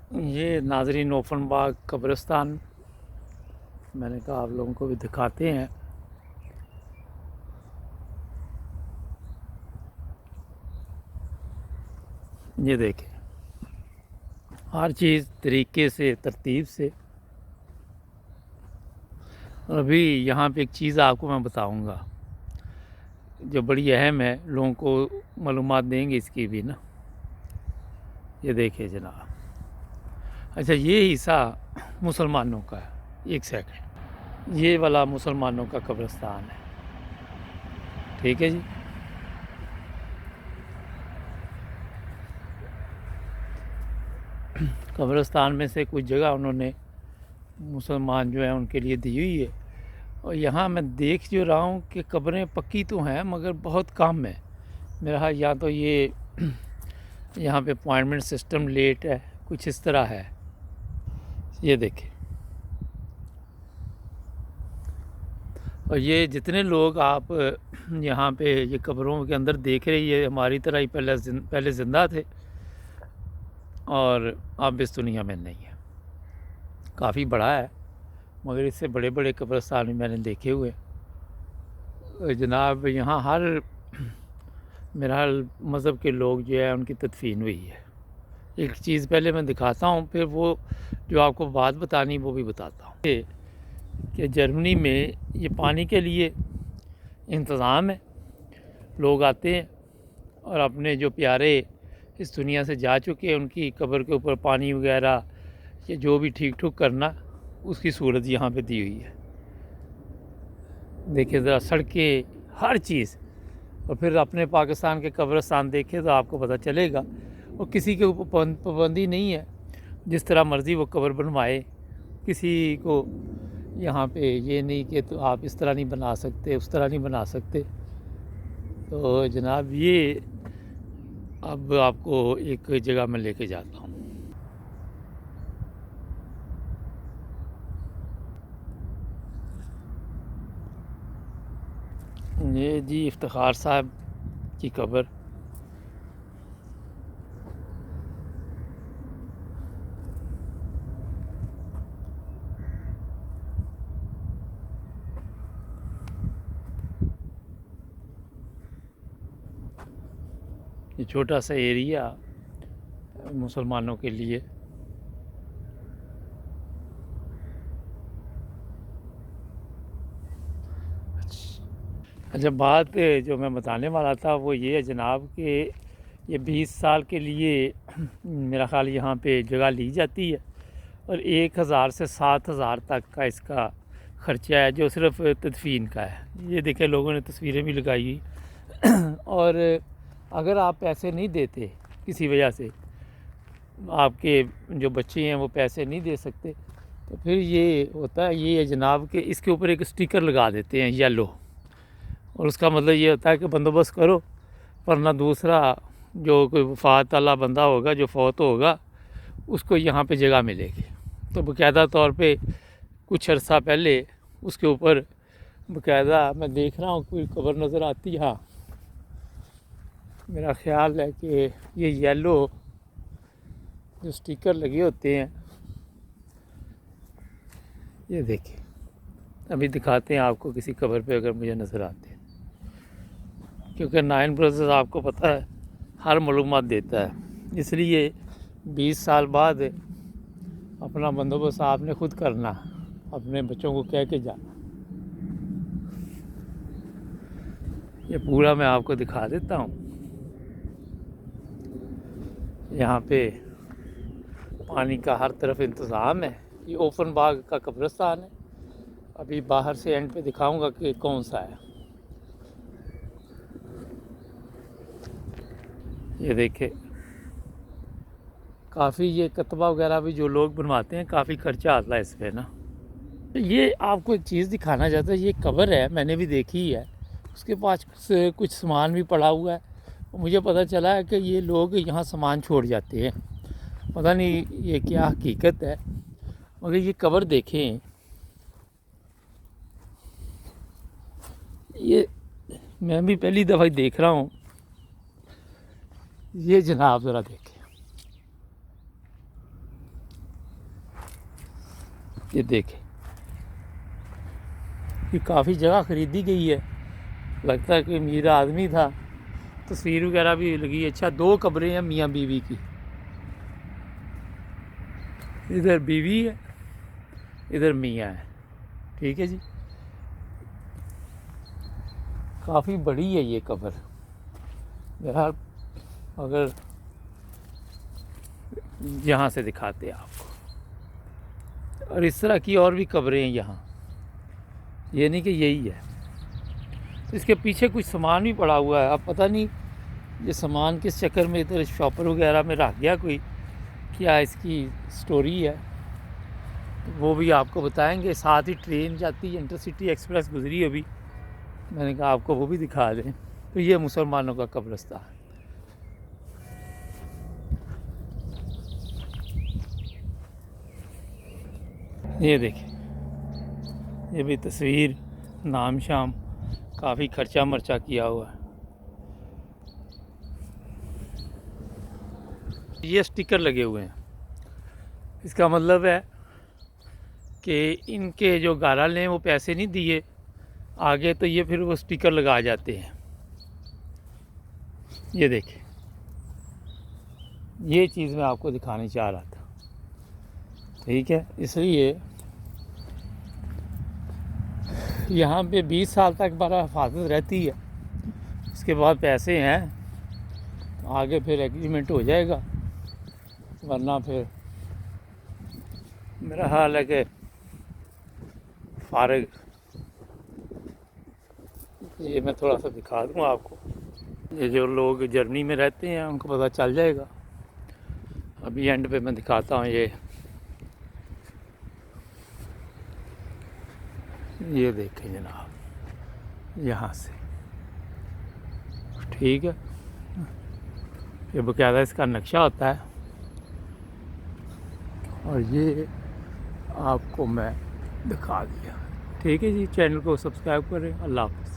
ये नाजरीन ओफनबाग कब्रिस्तान, मैंने कहा आप लोगों को भी दिखाते हैं। ये देखें, हर चीज़ तरीके से, तरतीब से। और अभी यहाँ पे एक चीज़ आपको मैं बताऊँगा जो बड़ी अहम है, लोगों को मालूमात देंगे इसकी भी ना। ये देखिए जनाब, अच्छा ये हिस्सा मुसलमानों का है। एक सेकंड, ये वाला मुसलमानों का कब्रिस्तान है, ठीक है जी। कब्रिस्तान में से कुछ जगह उन्होंने मुसलमान जो है उनके लिए दी हुई है। और यहाँ मैं देख जो रहा हूँ कि कब्रें पक्की तो हैं मगर बहुत कम है मेरा ख्याल। या तो ये यहाँ पे अपॉइंटमेंट सिस्टम लेट है, कुछ इस तरह है। ये देखें, और ये जितने लोग आप यहाँ पे ये कब्रों के अंदर देख रहे, ये हमारी तरह ही पहले ज़िंदा थे और अब इस दुनिया में नहीं है। काफ़ी बड़ा है मगर इससे बड़े बड़े कब्रिस्तान भी मैंने देखे हुए। जनाब यहाँ हर मेरा मज़हब के लोग जो है उनकी तदफीन हुई है। एक चीज़ पहले मैं दिखाता हूँ, फिर वो जो आपको बात बतानी वो भी बताता हूँ कि जर्मनी में ये पानी के लिए इंतज़ाम है। लोग आते हैं और अपने जो प्यारे इस दुनिया से जा चुके हैं उनकी कब्र के ऊपर पानी वगैरह या जो भी ठीक ठुक करना, उसकी सूरत यहाँ पे दी हुई है। देखिए ज़रा, सड़कें, हर चीज़। और फिर अपने पाकिस्तान के कब्रिस्तान देखें तो आपको पता चलेगा। और किसी के ऊपर पाबंदी नहीं है, जिस तरह मर्ज़ी वो कब्र बनवाए। किसी को यहाँ पे ये नहीं कि तो आप इस तरह नहीं बना सकते, उस तरह नहीं बना सकते। तो जनाब ये अब आपको एक जगह में लेके जाता हूँ। ये जी इफ्तिखार साहब की कब्र। ये छोटा सा एरिया मुसलमानों के लिए। अच्छा, बात जो मैं बताने वाला था वो ये है जनाब कि ये 20 साल के लिए मेरा ख़्याल यहाँ पे जगह ली जाती है और 1000 से 7000 तक का इसका ख़र्चा है, जो सिर्फ तदफीन का है। ये देखें, लोगों ने तस्वीरें भी लगाई हुई। और अगर आप पैसे नहीं देते, किसी वजह से आपके जो बच्चे हैं वो पैसे नहीं दे सकते, तो फिर ये होता है, ये जनाब के इसके ऊपर एक स्टिकर लगा देते हैं येलो। और उसका मतलब ये होता है कि बंदोबस्त करो, वरना दूसरा जो कोई वफात वाला बंदा होगा जो फौत होगा उसको यहाँ पे जगह मिलेगी। तो बाकायदा तौर पे कुछ अर्सा पहले उसके ऊपर बाकायदा मैं देख रहा हूँ कोई कब्र नज़र आती है। हाँ, मेरा ख्याल है कि ये येलो जो स्टिकर लगे होते हैं, ये देखिए, अभी दिखाते हैं आपको किसी कब्र पे अगर मुझे नज़र आते हैं। क्योंकि 9 ब्रदर्स आपको पता है हर मालूमात देता है, इसलिए 20 साल बाद अपना बंदोबस्त आपने खुद करना, अपने बच्चों को कह के जाना। ये पूरा मैं आपको दिखा देता हूँ। यहाँ पे पानी का हर तरफ इंतज़ाम है। ये ओफनबाग का कब्रिस्तान है। अभी बाहर से एंड पे दिखाऊंगा कि कौन सा है। ये देखे, काफ़ी ये कतबा वगैरह भी जो लोग बनवाते हैं, काफ़ी खर्चा आता है इस पर ना। ये आपको एक चीज़ दिखाना चाहता है, ये कब्र है, मैंने भी देखी है। उसके पास कुछ सामान भी पड़ा हुआ है। मुझे पता चला है कि ये लोग यहाँ सामान छोड़ जाते हैं, पता नहीं ये क्या हकीकत है। मगर ये कब्र देखें, ये मैं भी पहली दफ़ा देख रहा हूँ। ये जनाब ज़रा देखें, ये देखें, ये काफ़ी जगह ख़रीदी गई है, लगता है कि अमीर आदमी था। तस्वीर वगैरह भी लगी। अच्छा, 2 कब्रें हैं मियाँ बीवी की, इधर बीवी है, इधर मियाँ है। ठीक है जी, काफ़ी बड़ी है ये कब्र। बहरहाल अगर यहाँ से दिखाते हैं आपको, और इस तरह की और भी कब्रें हैं यहाँ, ये नहीं कि यही है। तो इसके पीछे कुछ सामान भी पड़ा हुआ है। अब पता नहीं ये सामान किस चक्कर में इधर शॉपर वगैरह में रख गया कोई, क्या इसकी स्टोरी है, तो वो भी आपको बताएंगे। साथ ही ट्रेन जाती है, इंटरसिटी एक्सप्रेस गुजरी अभी, मैंने कहा आपको वो भी दिखा दें। तो ये मुसलमानों का कब्रिस्तान। ये देखिए, ये भी तस्वीर, नाम शाम, काफ़ी खर्चा मर्चा किया हुआ है। ये स्टिकर लगे हुए हैं, इसका मतलब है कि इनके जो गारा लें वो पैसे नहीं दिए आगे, तो ये फिर वो स्टिकर लगा जाते हैं। ये देखिए, ये चीज़ मैं आपको दिखाने चाह रहा था। ठीक है, इसलिए यहाँ पे 20 साल तक बड़ा हिफाजत रहती है। उसके बाद पैसे हैं तो आगे फिर एग्रीमेंट हो जाएगा, वरना फिर मेरा हाल है कि फारग। ये मैं थोड़ा सा दिखा दूँ आपको, ये जो लोग जर्मनी में रहते हैं उनको पता चल जाएगा। अभी एंड पे मैं दिखाता हूँ। ये देखें जनाब, यहाँ से, ठीक है, ये बकायदा इसका नक्शा होता है। और ये आपको मैं दिखा दिया। ठीक है जी, चैनल को सब्सक्राइब करें। अल्लाह हाफ़िज़।